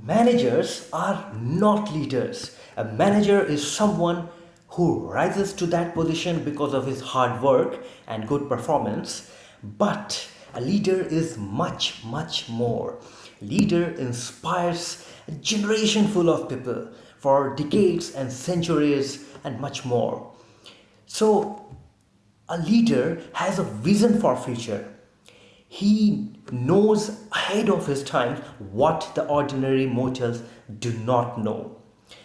Managers are not leaders. A manager is someone who rises to that position because of his hard work and good performance. But a leader is much, much more. Leader inspires a generation full of people for decades and centuries and much more. So a leader has a vision for future. He knows ahead of his time what the ordinary mortals do not know.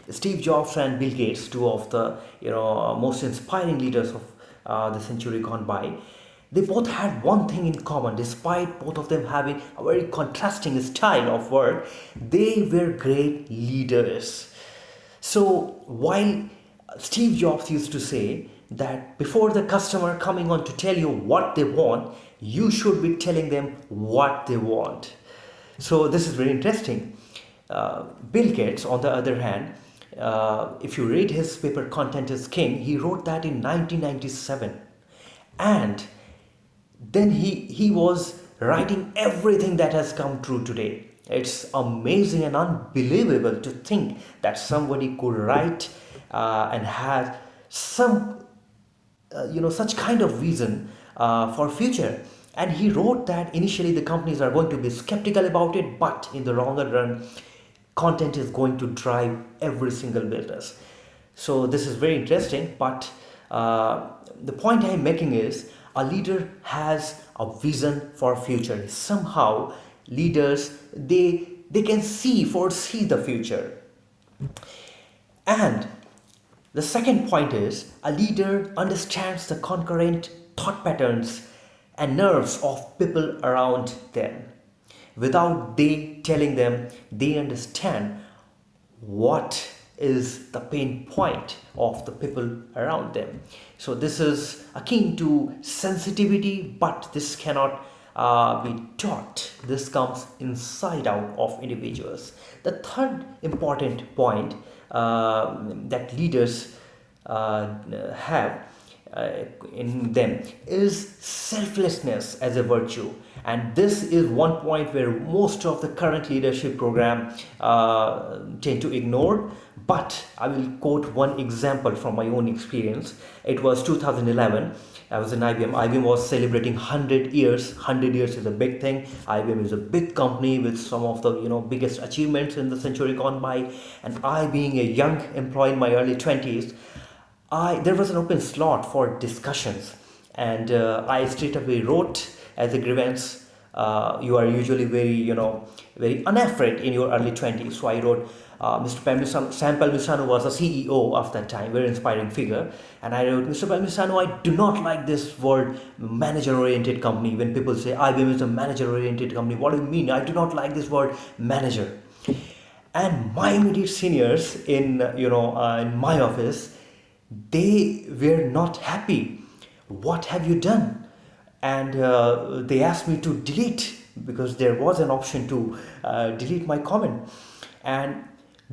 Steve Jobs and Bill Gates, two of the most inspiring leaders of the century gone by, they both had one thing in common. Despite both of them having a very contrasting style of work, they were great leaders. So while Steve Jobs used to say that before the customer coming on to tell you what they want, you should be telling them what they want. So this is very interesting. Bill Gates, on the other hand, if you read his paper Content is King, he wrote that in 1997. And then he was writing everything that has come true today. It's amazing and unbelievable to think that somebody could write and have some such kind of vision for future. And he wrote that initially the companies are going to be skeptical about it, but in the longer run, content is going to drive every single business. So this is very interesting, but the point I'm making is a leader has a vision for future. Somehow leaders, they can foresee the future. And the second point is a leader understands the concurrent thought patterns and nerves of people around them. Without they telling them, they understand what is the pain point of the people around them. So this is akin to sensitivity, but this cannot be taught. This comes inside out of individuals. The third important point that leaders have in them is selflessness as a virtue, and this is one point where most of the current leadership program tend to ignore. But I will quote one example from my own experience. It was 2011. I was in IBM. IBM was celebrating 100 years. 100 years is a big thing. IBM is a big company with some of the biggest achievements in the century gone by. And I, being a young employee in my early 20s, there was an open slot for discussions, and I straight away wrote as a grievance. You are usually very unafraid in your early 20s. So I wrote, Mr. Sam Palmisano was a CEO of that time, very inspiring figure. And I wrote, Mr. Palmisano, I do not like this word manager-oriented company. When people say IBM is a manager-oriented company, what do you mean? I do not like this word manager. And my immediate seniors in my office, they were not happy. What have you done? And they asked me to delete, because there was an option to delete my comment. And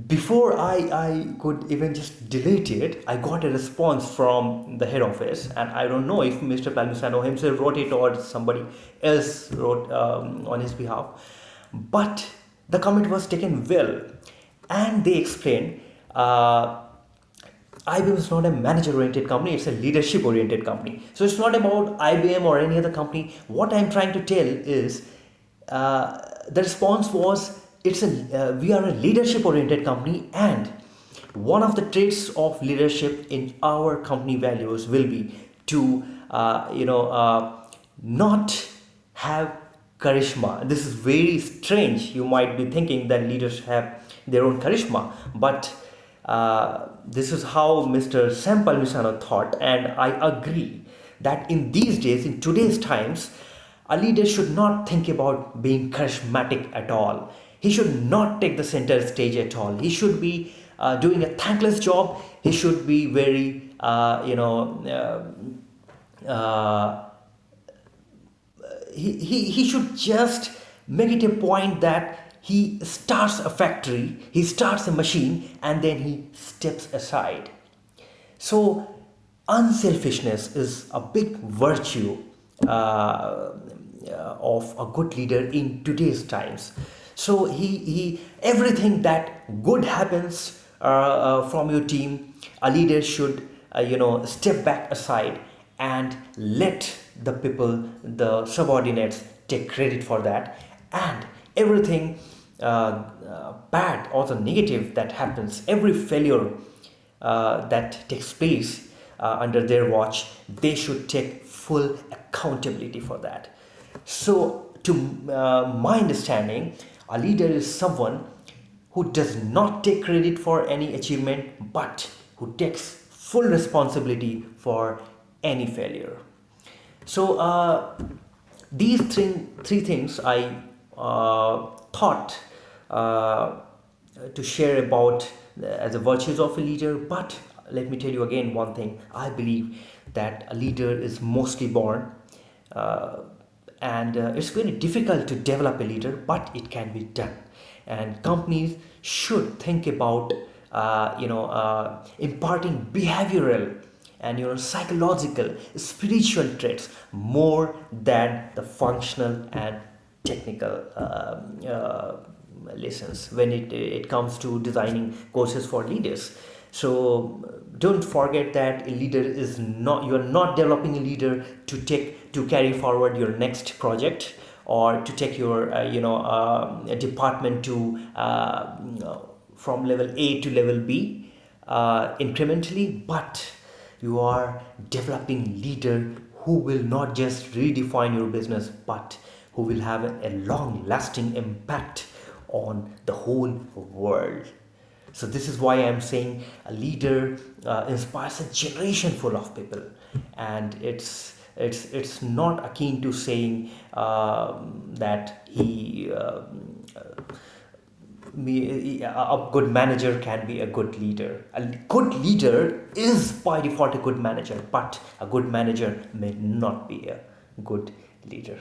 before I could even just delete it, I got a response from the head office. And I don't know if Mr. Palmisano himself wrote it or somebody else wrote on his behalf. But the comment was taken well. And they explained, IBM is not a manager-oriented company, it's a leadership-oriented company. So it's not about IBM or any other company. What I'm trying to tell is, the response was, we are a leadership-oriented company, and one of the traits of leadership in our company values will be to, not have charisma. This is very strange. You might be thinking that leaders have their own charisma, but this is how Mr. Sam Palmisano thought, and I agree that in these days, in today's times, a leader should not think about being charismatic at all. He should not take the center stage at all. He should be doing a thankless job. He should be very, he should just make it a point that he starts a factory, he starts a machine, and then he steps aside. So, unselfishness is a big virtue of a good leader in today's times. So he everything that good happens from your team, a leader should step back aside and let the people, the subordinates, take credit for that. And everything bad or the negative that happens, every failure that takes place under their watch, they should take full accountability for that. So, to my understanding, a leader is someone who does not take credit for any achievement but who takes full responsibility for any failure. So, these three things I thought to share about as the virtues of a leader. But let me tell you again one thing: I believe that a leader is mostly born, uh, and it's very difficult to develop a leader, but it can be done. And companies should think about imparting behavioral and psychological, spiritual traits more than the functional and technical lessons when it comes to designing courses for leaders. So don't forget that a leader is not, you are not developing a leader to carry forward your next project, or to take your department to from level A to level B incrementally, but you are developing leader who will not just redefine your business, but who will have a long lasting impact on the whole world. So this is why I'm saying a leader inspires a generation full of people, and it's not akin to saying that a good manager can be a good leader. A good leader is by default a good manager, but a good manager may not be a good leader.